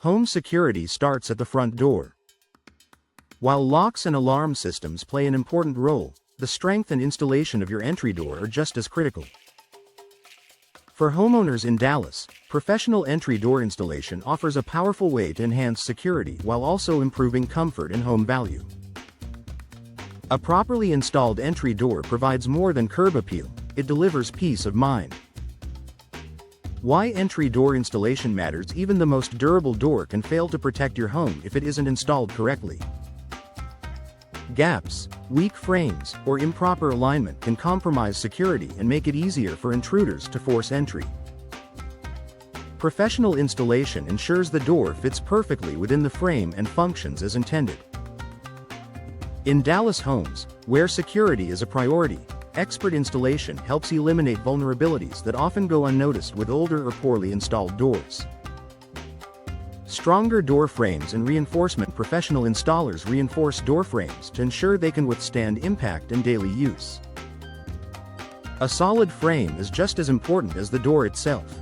Home security starts at the front door. While locks and alarm systems play an important role, the strength and installation of your entry door are just as critical. For homeowners in Dallas, professional entry door installation offers a powerful way to enhance security while also improving comfort and home value. A properly installed entry door provides more than curb appeal, it delivers peace of mind. Why entry door installation matters: even the most durable door can fail to protect your home if it isn't installed correctly. Gaps, weak frames, or improper alignment can compromise security and make it easier for intruders to force entry. Professional installation ensures the door fits perfectly within the frame and functions as intended. In Dallas homes, where security is a priority, expert installation helps eliminate vulnerabilities that often go unnoticed with older or poorly installed doors. Stronger door frames and reinforcement: professional installers reinforce door frames to ensure they can withstand impact and daily use. A solid frame is just as important as the door itself.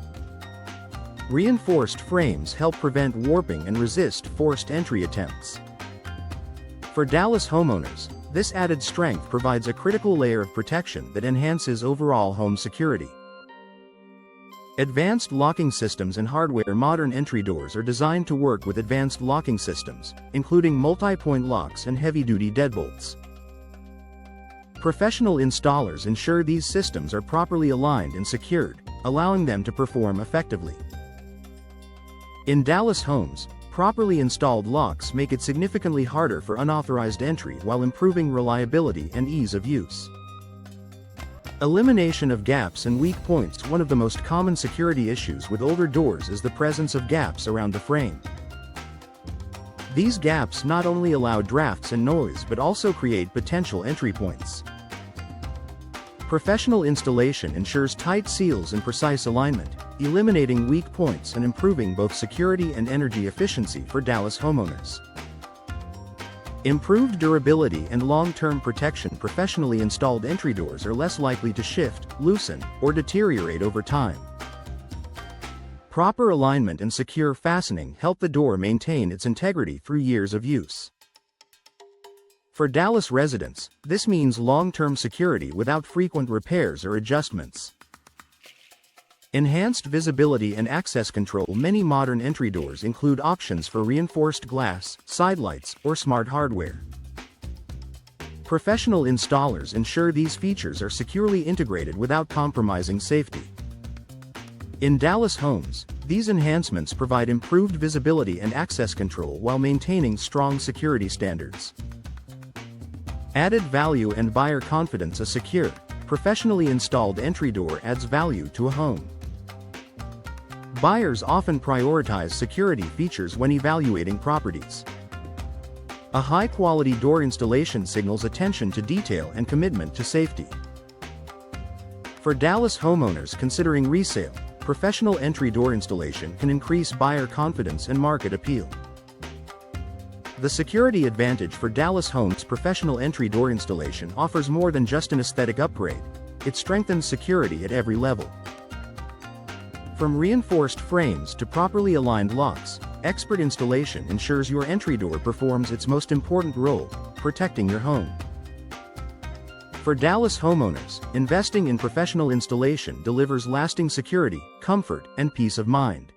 Reinforced frames help prevent warping and resist forced entry attempts. For Dallas homeowners, this added strength provides a critical layer of protection that enhances overall home security. Advanced locking systems and hardware: modern entry doors are designed to work with advanced locking systems, including multi-point locks and heavy-duty deadbolts. Professional installers ensure these systems are properly aligned and secured, allowing them to perform effectively. In Dallas homes, properly installed locks make it significantly harder for unauthorized entry while improving reliability and ease of use. Elimination of gaps and weak points: one of the most common security issues with older doors is the presence of gaps around the frame. These gaps not only allow drafts and noise but also create potential entry points. Professional installation ensures tight seals and precise alignment, eliminating weak points and improving both security and energy efficiency for Dallas homeowners. Improved durability and long-term protection: professionally installed entry doors are less likely to shift, loosen, or deteriorate over time. Proper alignment and secure fastening help the door maintain its integrity through years of use. For Dallas residents, this means long-term security without frequent repairs or adjustments. Enhanced visibility and access control: many modern entry doors include options for reinforced glass, sidelights, or smart hardware. Professional installers ensure these features are securely integrated without compromising safety. In Dallas homes, these enhancements provide improved visibility and access control while maintaining strong security standards. Added value and buyer confidence: a secure, professionally installed entry door adds value to a home. Buyers often prioritize security features when evaluating properties. A high-quality door installation signals attention to detail and commitment to safety. For Dallas homeowners considering resale, professional entry door installation can increase buyer confidence and market appeal. The security advantage for Dallas homes: professional entry door installation offers more than just an aesthetic upgrade, it strengthens security at every level. From reinforced frames to properly aligned locks, expert installation ensures your entry door performs its most important role: protecting your home. For Dallas homeowners, investing in professional installation delivers lasting security, comfort, and peace of mind.